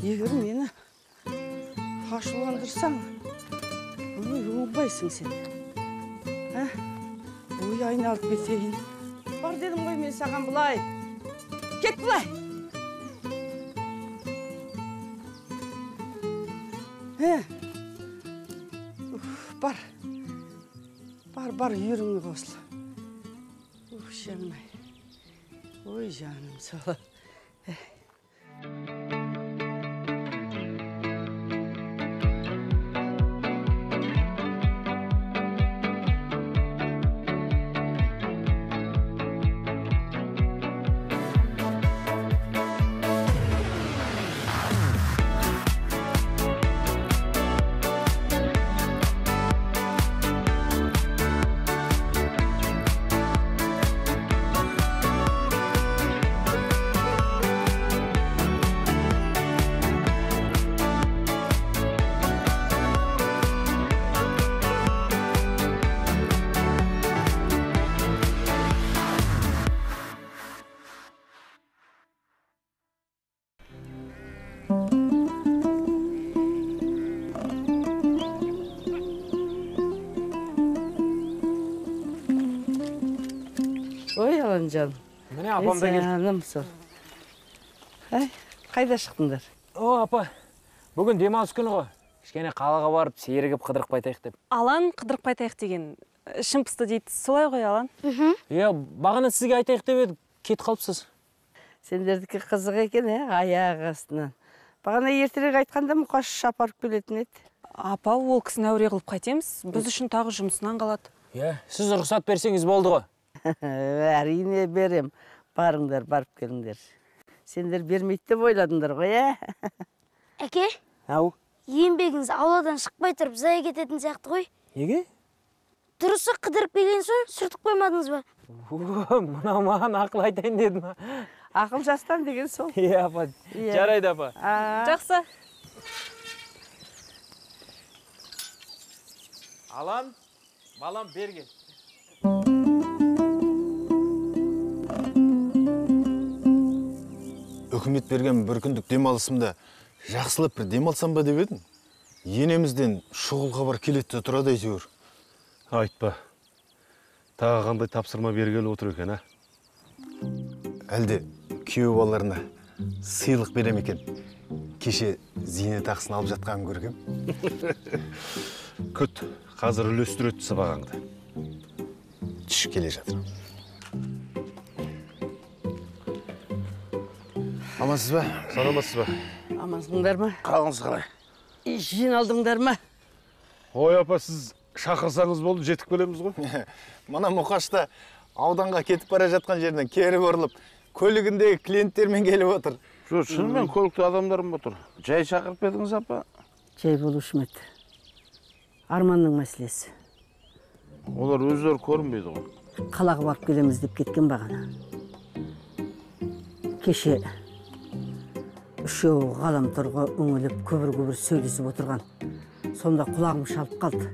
Егер мені ашуландырсаң, оңбайсың сен. Ой, айналып кетейін. Бар дедім ғой мен саған бұлай. Кет бұлай. Бар, үйіріңе қосыл. Жаным-ай. Ой, жаным, солы. Ой, Аланжан. Міне, апам да келді. Жаным сол. Қайда шықтыңдар? О, апа, бүгін демалыс күні ғой. Кішкене қалаға барып, сейіргіп қыдырып қайтайық деп. Алан қыдырып қайтайық деген ішім пысты дейді. Солай ғой, Алан? Бағана сізге айтайық деп едік, кет қалыпсыз. Сендердікі қызық екен, аяқ астынан. Бағана ертерек айтқанда мұқаш апарып келетін еді. Апа, ол кісіні әуре қылып қайтеміз. Біз үшін тағы жұмысынан қалады. Сіз рұқсат берсеңіз болды ғой. Әрине берем. Барыңдар, барып келіңдер. Сендер бермейді деп ойладыңдар ғой, Әке? Ау? Еңбегіңіз ауладан шықпай тұрып зая кететін сияқты ғой. Неге? Дұрысы қыдырып келген соң сүртіп қоймадыңыз ба? Мынау маған ақыл айтайын дедім. Ақыл жастан деген сол. Апа, жарайды апа. Жақсы. Алан, балам берген. Үкімет берген бір күндік демалысымда жақсылап бір демалсам ба деп едім. Енемізден шұғыл хабар келетті тұрады әйтеуір. Айтпа. Тағы қандай тапсырма бергелі отыр екен, Әлде күйеу балаларына сыйлық берем екен. Кеше зейнетақысын алып жатқанын көргем. Күт, қазір үлестіреді сыбағаңды. Түш келе жатыр. Амансыз ба? Саламатсыз ба? Амансыңдар ма? Қалыңыз қалай? Жиналдыңдар ма? Ой, апа, сіз шақырсаңыз болды, жетіп келеміз ғой. Мана Мұқашта ауданға кетіп бара жатқан жерден кері бұрылып, көлігіндегі клиенттермен келіп отыр. Жоқ, шынымен көлікті адамдарым отыр. Жай шақырып едіңіз, апа? Жай болушы ма еді? Арманның мәселесі. Олар өздері көрінбейді ғой. Қалаға барып келеміз деп кеткен бағана. Кеше үшеуі ғаламторға өңіліп көбір-көбір сөйлесіп отырған. Сонда құлағым шалып қалды.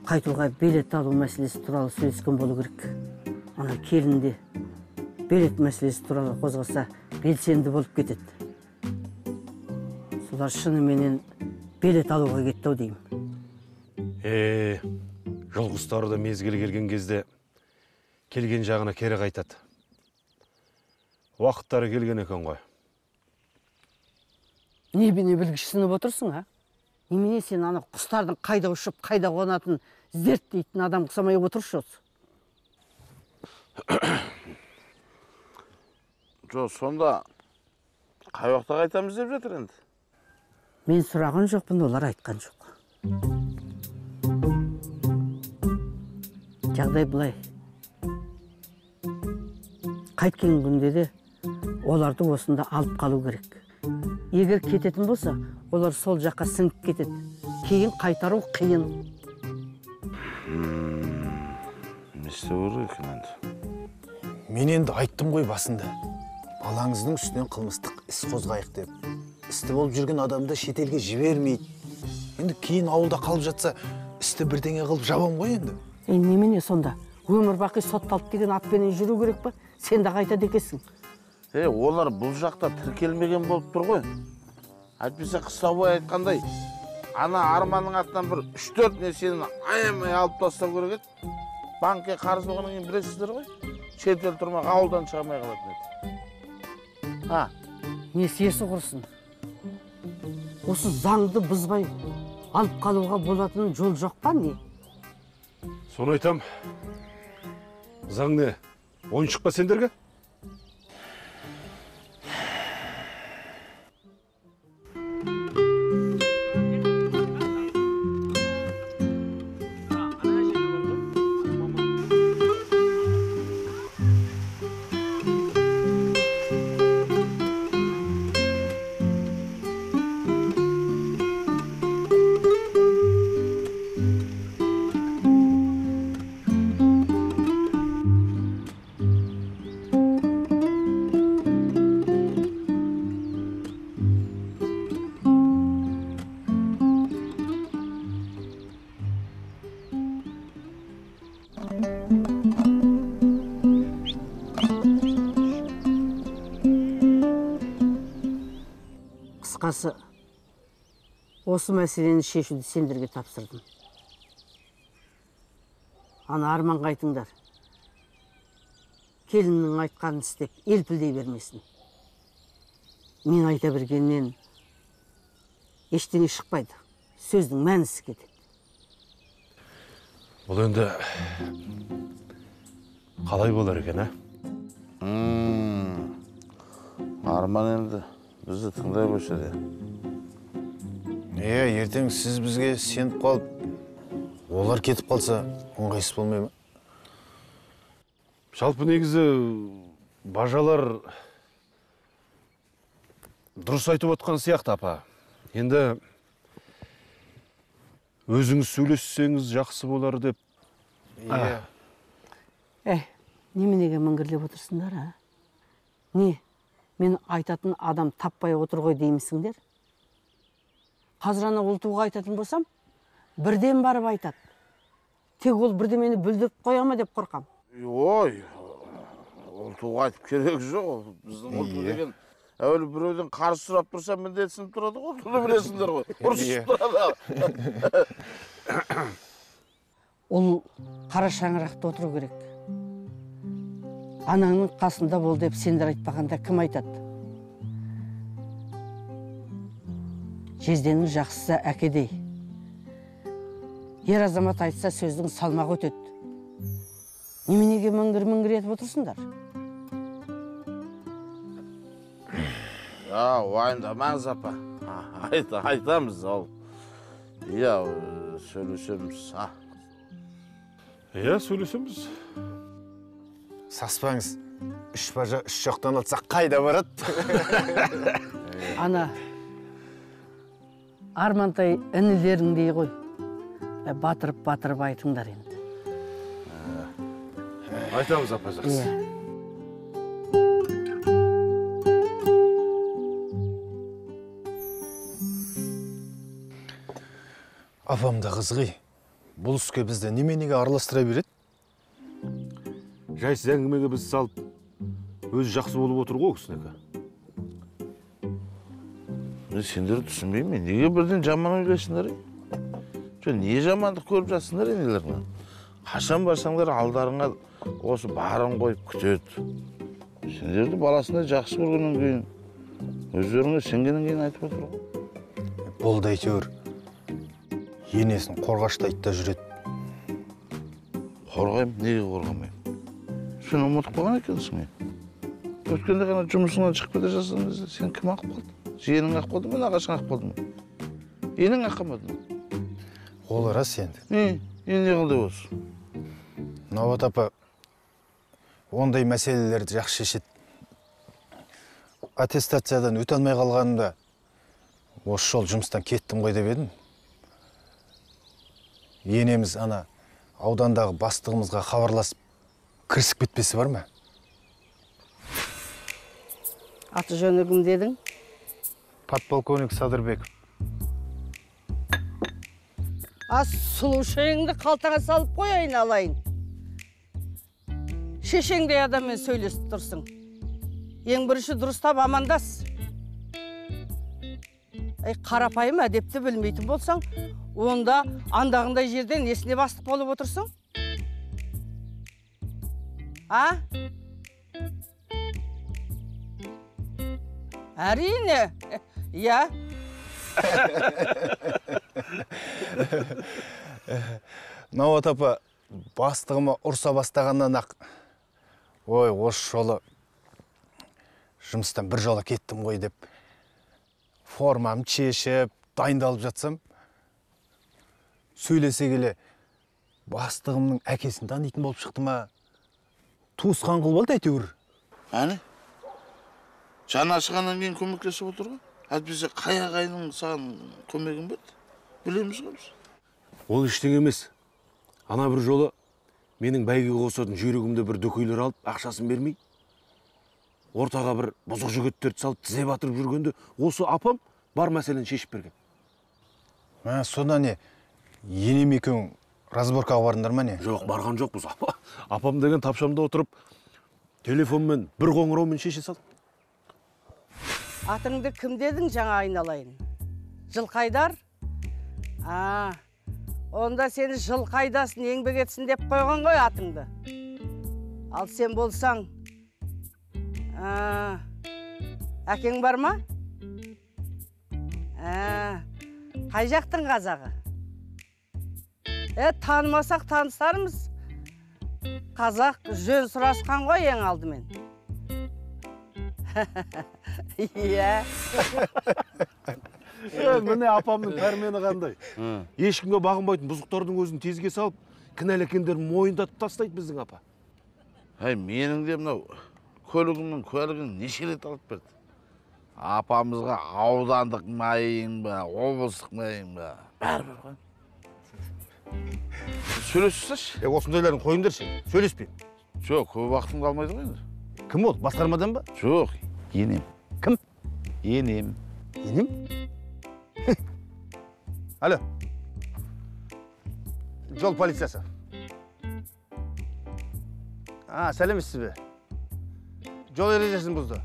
Қайтуға билет алу мәселесі туралы сөйлескен болу керек. Ана келінде билет мәселесі туралы қозғаса белсенді болып кетеді. Солар шынымен билет алуға кетті ау деймін. Жолғыстары да мезгілі келген кезде келген жағына кері қайтады. Уақыттары келген екен ғой. Небені білгішсініп отырсың, Немене сен ана құстардың қайда ұшып, қайда қонатын зерттейтін адам құсамай отыршы осы? Жоқ, сонда қай уақытта қайтамыз деп жатыр енді? Мен сұраған жоқпын, олар айтқан жоқ. Жағдай бұлай. Қайткен күнде де оларды осында алып қалу керек. Егер кететін болса, олар сол жаққа сіңіп кетеді. Кейін қайтару қиын. Не істеу керек екен енді? Мен енді айттым ғой басында. Балаңыздың үстінен қылмыстық іс қозғайық деп. Істі болып жүрген адамды шетелге жібермейді. Енді кейін ауылда қалып жатса, істі бірдеңе қылып жабам ғой енді. Немене сонда? Өмір бақи сотталды деген атпенен жүру керек па? Сен де қайтады екенсің. Олар бұл жақта тіркелмеген болып тұр ғой. Әйтпесе қыстаубай айтқандай, ана Арманның атынан бір 3-4 несенің аямай алып тастау керек еді. Банкке қарыз болғаннан кейін білесіздер ғой. Шет ел тұрмақ ауылдан шығамай қалатын еді. Несиесі құрсын. Осы заңды бұзбай алып қалуға болатын жол жоқ па не? Соны айтам. Заң не? Ойыншық па сендерге? Қысқасы, осы мәселені шешуді сендерге тапсырдым. Ана Арманға айтыңдар. Келіннің айтқанын істеп, елпілдей бермесін. Мен айта бергеннен ештеңе шықпайды. Сөздің мәнісі кетеді. Бұл енді қалай болар екен, Арман енді бізді тыңдай қойса. Ертең сіз бізге сеніп қалып, олар кетіп қалса, ыңғайсыз болмай ма? Жалпы негізі бажалар дұрыс айтып отқан сияқты, апа. Енді өзіңіз сөйлессеңіз жақсы болар деп. Неменеге міңгірлеп отырсыңдар, Не? Мен айтатын адам таппай отыр ғой деймісіңдер? Қазір ана ұлтуға айтатын болсам, бірден барып айтады. Тек ол бірдемені бүлдіріп қояма деп қорқам. Ой, ұлтуға айтып керек жоқ. Біздің ұлту деген әуелі біреуден қарыз сұрап тұрса міндетсініп тұрады ғой. Тұны білесіңдер ғой. Ұрсып тұрады. Ол қара шаңырақта отыру керек. Анаңның қасында бол деп сендер айтпағанда кім айтады? Жезденің жақсысы әкедей. Ер азамат айтса сөздің салмағы өтеді. Неменеге міңгір етіп отырсыңдар? Уайымдамаңыз, апа. Айтамыз ол. Сөйлесеміз. Сөйлесеміз. Саспаңыз, үш бажа үш жақтан алса қайда барады? Ана, Армантай інілеріңдей ғой. Батырып айтыңдар енді. Айтамыз, апа, жақсы. Апам да қызғи. Бұл іске бізді неменеге араластыра береді? Жайсыз әңгімеге біз салып, өзі жақсы болып отыр ғой кісінекі. Сендер түсінбеймін, неге бірден жаман ойлайсыңдар? Не жамандық көріп жатсыңдар енелеріңе? Қашан барсаңдар алдарыңа осы барын қойып күтеді. Сендерді баласына жақсы көргеннен кейін, өздеріңе сенгеннен кейін айтып отыр ғой. Болды әйтеуір. Енесін қорғаштайды да жүреді. Қорғаймын, неге қорғамаймын? Сен ұмытып қалған екенсің. Өткенде ғана жұмысыңнан шығып кете жатсың, сен кім ақып қалды? Жиенің ақып қалды ма, нағашың ақып қалды ма? Енің ақымады ма? Ол рас енді. Не қылды осы? Науат апа, ондай мәселелерді жақсы шешеді. Аттестациядан өте алмай қалғанымда, осы жол жұмыстан кеттім ғой деп едім. Енеміз ана аудандағы бастығымызға хабарласып, кірісіп кетпесі бар ма? Аты жөні кім дедің? Подполковник Садырбеков. Сұлу шайыңды қалтаңа салып қойайын алайын. Шешеңдей адаммен сөйлесіп тұрсың. ең бірінші дұрыстап амандас. Қарапайым әдепті білмейтін болсаң, онда андағындай жерден несіне бастық болып отырсың? А? Әрине, иә. Науат апа, бастығыма ұрса бастағаннан ақ, ой, осы жолы жұмыстан бір жола кеттім ғой деп, формам шешіп, дайындалып жатсам, сөйлесе келе, бастығымның әкесін танитын болып шықты ма, туысқан қыл болды әйтеуір. Әне? Жаны ашығаннан кейін көмектесіп отыр ғой. Әйтпесе қай ағайынның саған көмегін берді? Білеміз ғой біз. Ол ештеңе емес. Ана бір жолы менің бәйге қосатын жүрегімде бір дөкейлер алып, ақшасын бермей, ортаға бір бұзық жігіттерді салып тізе батырып жүргенде, осы апам бар мәселені шешіп берген. Содан не, енем екеуің разборкаға бардыңдар ма не? Жоқ, барған жоқпыз. Апам деген тапшамда отырып, телефонмен бір қоңыраумен шеше салды. Атыңды кім дедің жаңа айналайын? Жылқайдар? Онда сені Жылқайдасын еңбек етсін деп қойған ғой атыңды. Ал сен болсаң, әкең бар ма? Қай жақтың қазағы? Танымасақ таныстарымыз. Қазақ жөн сұрасқан ғой ең алдымен. Иә. Міне апамның пәрмені қандай. Ешкімге бағынбайтын бұзықтардың өзін тезге салып, кінәлі екендерін мойындатып тастайды біздің апа. Менің де мынау көлігімнің куәлігін неше рет алып берді. Апамызға аудандық майын ба, облыстық майын ба, бәрібір ғой. Сөйлесізсіз? Осындайларын қойыңдаршы, сөйлеспейін. Жоқ, көп уақытымды алмайды ғой енді. Кім ол? Басқармадан ба? Жоқ, енем. Кім? Енем. Енем? Алло. Жол полициясы. Сәлемсіз бе? Жол ережесін бұзды.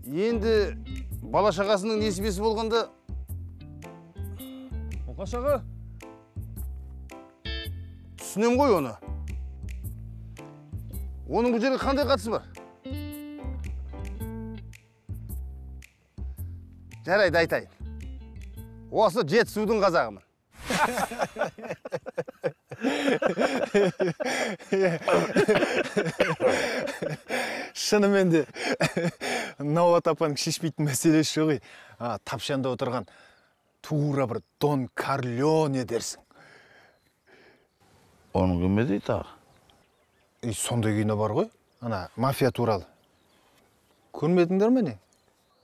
Енді бала шағасының несібесі болғанда... Оқашаға? Түсінем ғой оны. Оның бұл жерге қандай қатысы бар? Жарайды айтайын. Осы Жетісудың қазағымын. Шынымен де Науат апаның шешпейтін мәселесі жоқ. Тапшанда отырған тура бір Дон Карлеоне дерсің. Оның кім дейді тағы? Сондай кино бар ғой, мафия туралы. Көрмедіңдер ме не?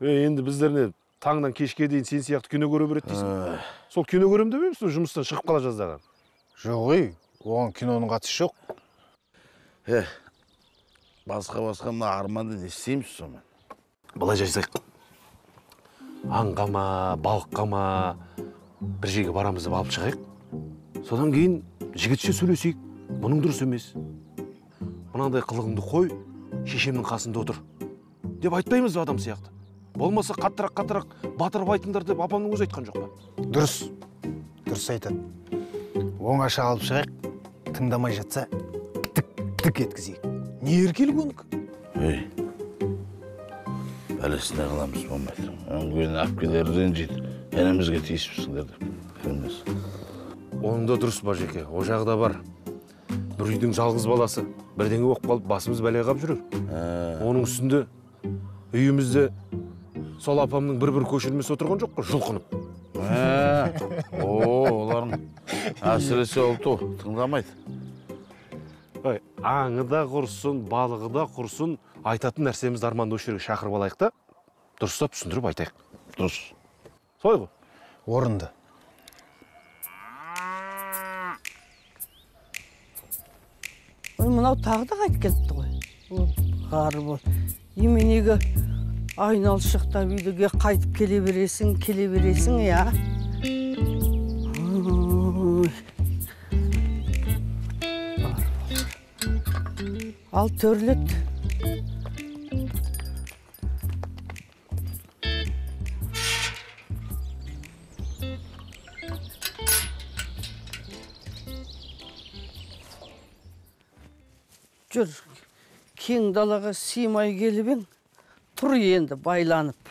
Енді біздеріне таңдан кешке дейін сен сияқты кино көре береді дейсің. Сол кино көрем деп емеспін, жұмыстан шығып қала жаздаған. Жоқ, оған киноның қатысы жоқ. Басқа мына арманды не істейміз сонымен? Былай жасайық. Аңға ма, балыққа ма, бір жерге барамыз деп алып шығайық. Содан кейін жігітше сөйлесейік. Бұның дұрыс емес. Мынандай қылығыңды қой, шешемнің қасында отыр деп айтпаймыз ба адам сияқты? Болмаса қаттырақ батырып айтыңдар деп апамның өзі айтқан жоқ па? Дұрыс айтады. Оңаша алып шығайық, тыңдамай жатса, тік еткізейік. Не еркелік оныкі? Бәлесіне қыламыз болмайды. Өңгені әпкелері ренжиді, әнімізге тиіспісіңдер деп. Білмес. Оның да дұрыс бар жеке, о жағы да бар. Бір үйдің жалғыз баласы, бірдеңе оқып қалып, басымыз бәлеге қап жүрер. Оның үстінде үйімізде сол апамның бір көшірмесі отырған жоқ қой, жұлқынып. Олардың әсіресе ұлты тыңдамайды. Аңы да құрсын, балығы да құрсын, айтатын нәрсемізді Арманды осы жерге шақырып алайық та, дұрыстап түсіндіріп айтайық. Дұрыс. Солай ғой? Орынды. Мынау тағы да қайтып келіпті ғой. Ғары бол. Еменегі айналшықтап үйдеге қайтып келе бересің, я. Ал төрлет. Жүр, кең далаға сыймай келіп ең, тұр енді байланып.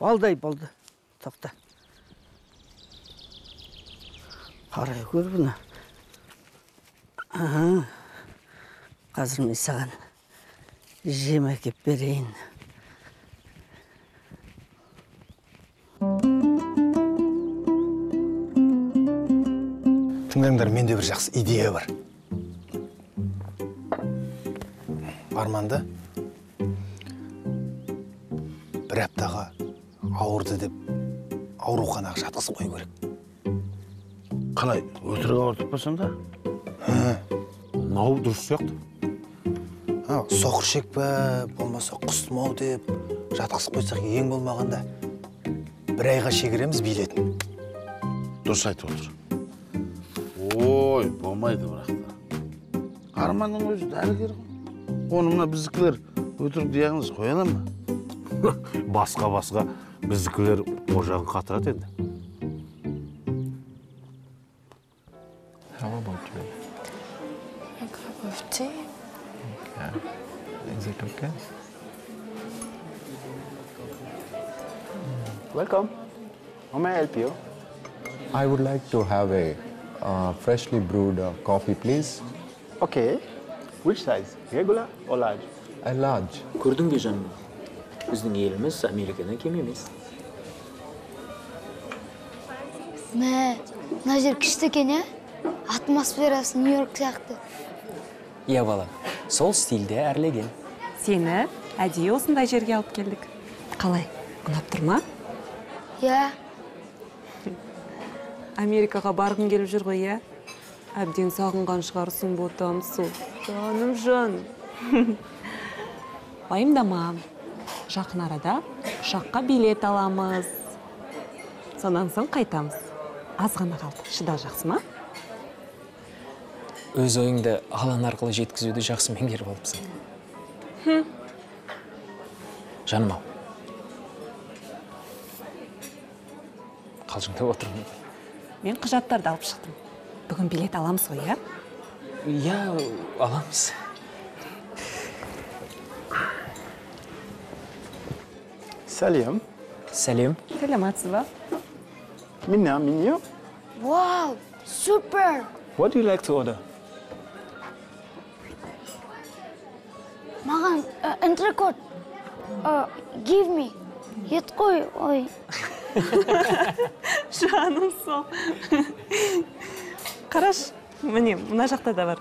Балдай болды, тоқта. Қарай көр бұны. Қазір мен саған жем әкеп берейін. Тыңдаңдар, менде бір жақсы идея бар. Арманды бір аптаға ауырды деп ауруханаға жатқызып қою керек. Қалай, өтірік ауыртып басың да? Мынау дұрыс сияқты. Соқыршек пе, болмаса құс тұмау деп жатқызып қойсақ ең болмағанда бір айға шегіреміз билетін. Дұрыс айтып отыр. Ой, болмайды бірақта. Арманның өзі дәрігер ғой. Оны мына біздікілер өтірік диагноз қоя ала ма? Басқа біздікілер о жағын қатырады енді. How about you? A cup of tea. Okay. Is it okay? Welcome. How may I help you? I would like to have a freshly brewed coffee, please. Okay. Which size? Regular or large? A large. Көрдің бе жаным? Біздің еліміз Америкадан кем емес. Мына жер күшті екен, иә? Атмосферасы Нью-Йорк сияқты. Иә бала, сол стильде әрлеген. Сені әдейі осындай жерге алып келдік. Қалай, ұнап тұр ма? Иә. Америкаға барғың келіп жүр ғой, иә? Әбден сағынған шығарсың ботам су. Жаным жан. Уайымдама. Жақын арада ұшаққа билет аламыз. Сонан соң қайтамыз. Аз ғана қалды. Шыда, жақсы ма? Өз ойыңды алан арқылы жеткізуді жақсы меңгеріп алыпсың. Жаным ау. Қалжыңдап отырмын. Мен құжаттарды алып шықтым. Бүгін билет аламыз ғой, иә? Иә, аламыз. Salam. Сәлем. Сәлематсыз ба? Minna, menu. Вау, супер! What do you like to order? Маған энтрекот. Give me. Ет қой, ой. Жаным сол. Қараш, міне, мына жақта да бар.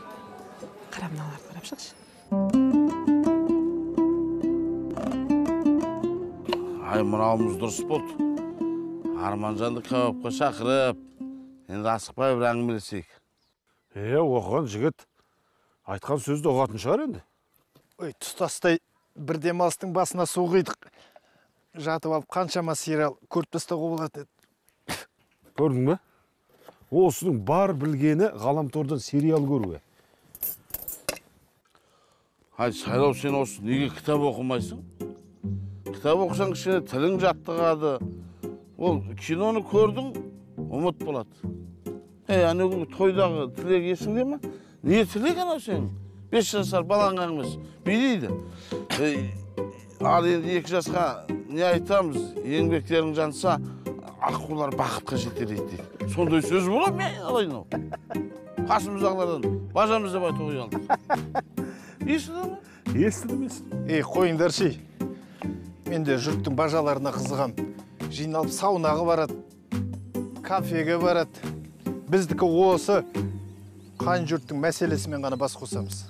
Қара, мыналарды қарап шықшы. Ай, мынауымыз дұрыс болды. Арманжанды кәуапқа шақырып, енді асықпай бір әңгімелесейік. Оқыған жігіт айтқан сөзді ұғатын шығар енді. Ой, тұстастай бір демалыстың басына су құйдық. Жатып алып қаншама сериал көріп тастауға болады еді. Көрдің бе? Осының бар білгені ғаламтордан сериал көруге. Ай, Сайлау, сен осы неге кітап оқымайсың? Кітап оқысаң кішкене тілің жаттығады. Ол киноны көрдің, ұмыт болады. Күнгі тойдағы тілек есіңде ма? Не тілек анау сен? 5 жасар балаң әңгімесі билейді. Ал енді 2 жасқа не айтамыз? Еңбектерің жанса, аққулар бақытқа жетелейді дейді. Сондай сөз бола мен алайын ау. Қасымыздағылардан бажамыз деп айтып қой алдық. Естіді ме? Естідім. Қойыңдар шей. Мен де жұрттың бажаларына қызығам. Жиналып саунаға барады, кафеге барады. Біздікі осы қан жұрттың мәселесімен ғана бас қосамыз.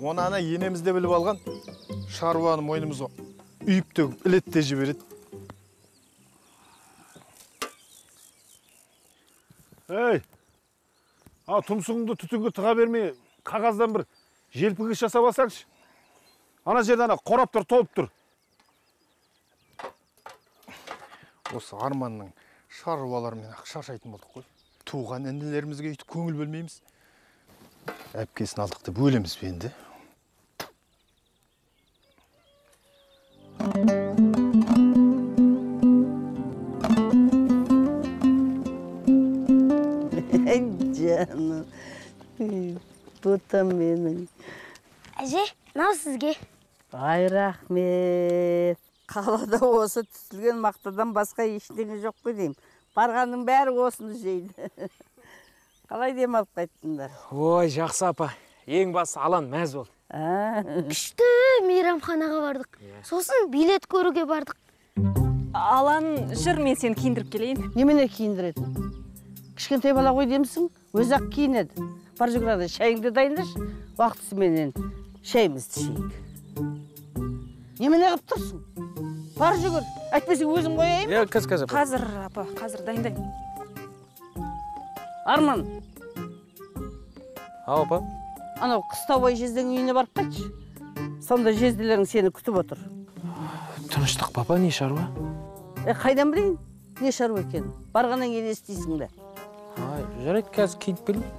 Оны ана енемізде біліп алған, шаруаны мойнымызға үйіп төгіп ілетте жібереді. Тұмсығыңды түтінге тыға бермей, қағаздан бір желпігіш жасап алсаңшы. Ана жерде ана қораптар толып тұр. Осы Арманның шаруаларымен шаршайтын болдық қой. туған інілерімізге өйтіп көңіл бөлмейміз. Әпкесін алдық деп өлеміз бе енді? Canım. Бұтам менің. Әже, мынау сізге. Ай, рахмет. Қалада осы түсілген мақтадан басқа ештеңе жоқ қой деймін. Барғанның бәрі осыны жейді. Қалай демалып қайттыңдар? Ой, жақсы апа. Ең басы Алан мәз болды. Күшті мейрамханаға бардық. Сосын билет көруге бардық. Алан, жүр, мен сені киіндіріп келейін. Немене киіндіретін? Кішкентай бала ғой демісің? Өзі-ақ киінеді. Бар жүгірады, шайыңды дайындашы, уақытысыменен шайымызды ішейік. Немене қып тұрсың? Бар жүгір, әйтпесе өзім қояйын. Қазір апа. Қазір, апа, қазір дайындайын. Арман, Ау апа. анау Қыстаубай жезденің үйіне барып қайтшы. Сонда жезделерің сені күтіп отыр. Тыныштық папа, не шаруа? Қайдан білейін? Не шаруа екен? Барғаннан кейін естисің бе? Жарайды, қазір киініп келейін.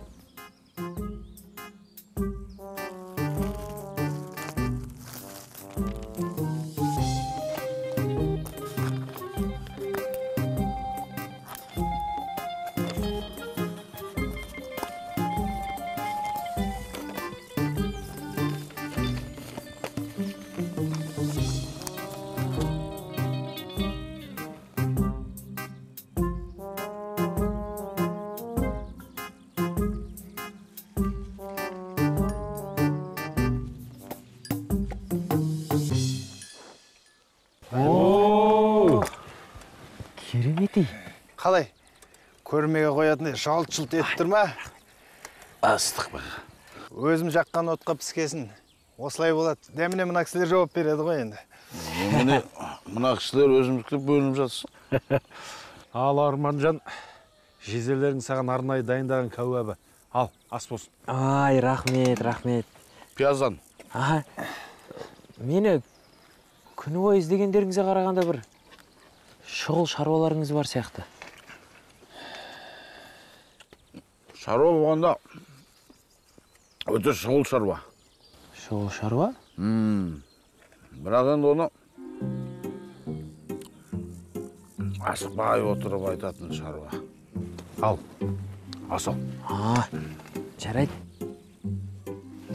Кереметей. Қалай? Көрмеге қоятындай жалт-жұлт етіп тұр ма? Астық ба. Өзім жаққан отқа піскесін. Осылай болады. Дәміне мына кісілер жауап береді ғой енді. Міне, мына кісілер өзіміздікті бөлініп жатсын. Ал Арманжан, жезелерің саған арнайы дайындаған кәуабы. Ал, ас болсын. Ай, рахмет, рахмет. Пияздан. Мені күні бойы іздегендеріңізге қарағанда бір шұғыл шаруаларыңыз бар сияқты. Шаруа болғанда өте шұғыл шаруа. Шұғыл шаруа? Бірақ енді оны асықпай отырып айтатын шаруа. Ал, ас ал. Жарайды.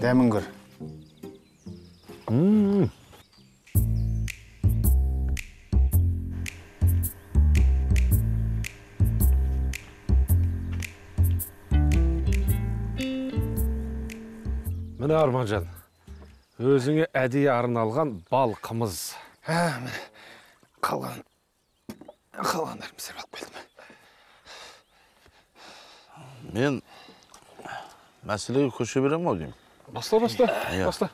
Дәмін көр. Міне Арманжан, өзіңе әдейі арналған бал қымыз. Міне, қалғандарым сер алып келдім. Мен мәселеге көше берем ау деймін. Баста.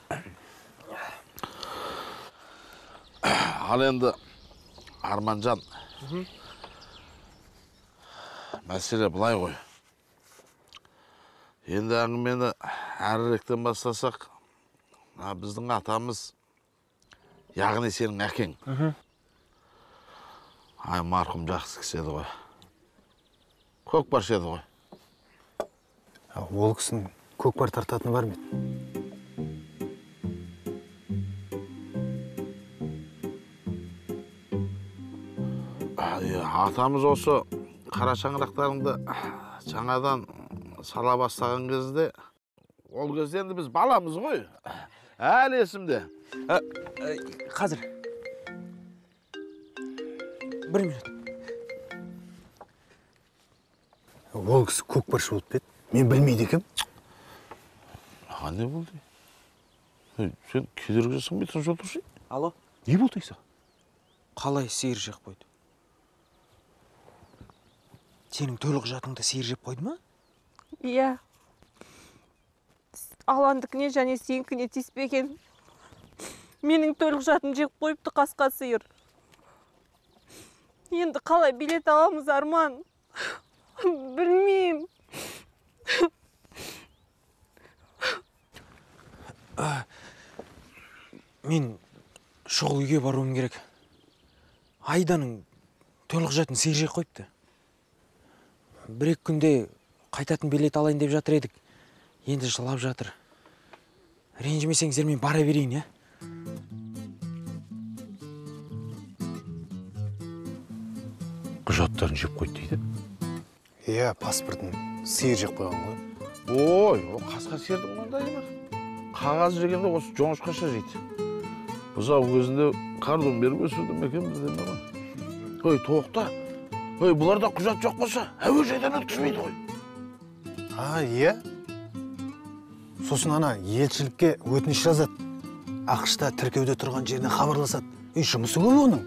Ал енді Арманжан, мәселе былай ғой. Енді әңгімені әріректен бастасақ, біздің атамыз, яғни сенің әкең. Ай, марқұм жақсы кісі еді ғой. Көкпаршы еді ғой. Ол кісінің көкпар тартатыны бар ма еді? Атамыз осы қара шаңырақтарыңды жаңадан сала бастаған кезде, ол кезде енді біз баламыз ғой. Әлі есімде. Қазір. Бір минут. Ол кісі көкпаршы болып бет. Мен білмейді екем. Не болды? Сен кедергісің бе, тыныш отыршы? Алло. Не болды дейсі? Қалай сиыр жеп қойды? Сенің төлі құжатыңды сиыр жеп қойды ма? Иә. Аландікіне және сенікіне тиіспеген. Менің төлі құжатын жеп қойыпты қасқа сиыр. Енді қалай билет аламыз, Арман? Білмеймін. Мен шұғыл үйге баруым керек. Айданың төлі құжатын сиыр жеп қойыпты. бір-екі күнде қайтатын билет алайын деп жатыр едік. Енді жылап жатыр. Ренжімесеңіздер мен бара берейін, Құжаттарын жеп қойды дейді. Иә, паспортын сиыр жеп қойған ғой. Ой, о қасқа сиырдың қандай емес. Қағаз жегенде осы жоңышқаша жейді. Бұзау кезінде кардон беріп өсірді ме екен бізден ма? Ой, тоқта. Ой, бұларда құжат жоқ болса, әуежайдан өткізбейді ғой. Иә. Сосын ана елшілікке өтініш жазады. Ақшта тіркеуде тұрған жеріне хабарласады. Жұмысы көп оның.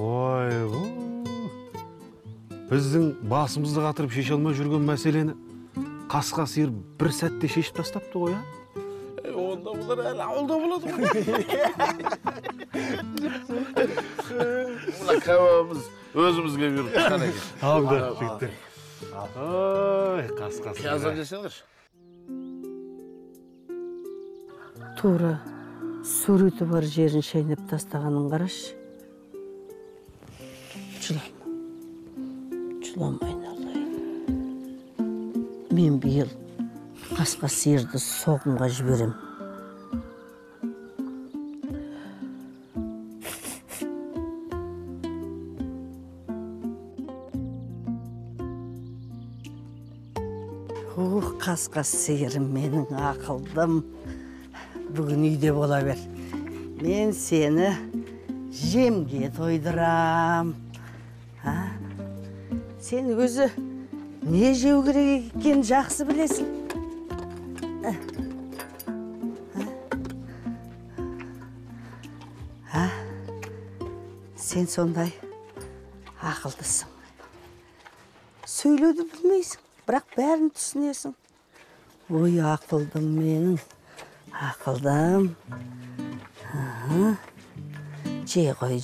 Ой, біздің басымызды қатырып шеше алмай жүрген мәселені қасқа сиыр бір сәтте шешіп тастапты ғой, Онда бұлар әлі ауылда болады ғой. Мына кәуабымыз өзімізге беріп тұрған екен. Алыңдар, жігіттер. Ой, қасқа сиыр. Пияздан жесеңдер. Тура суреті бар жерін шайнап тастағанын қарашы. Жылама айналайын. Мен биыл қасқа сиырды соғымға жіберем. Қасқа сиырым менің ақылдым. Бүгін үйде бола бер. Мен сені жемге тойдырам. Сен өзі не жеу керек екенін жақсы білесің. Сен сондай ақылдысың. Сөйлеуді білмейсің, бірақ бәрін түсінесің. Ой, ақылдым менің, ақылдым. Жей қой.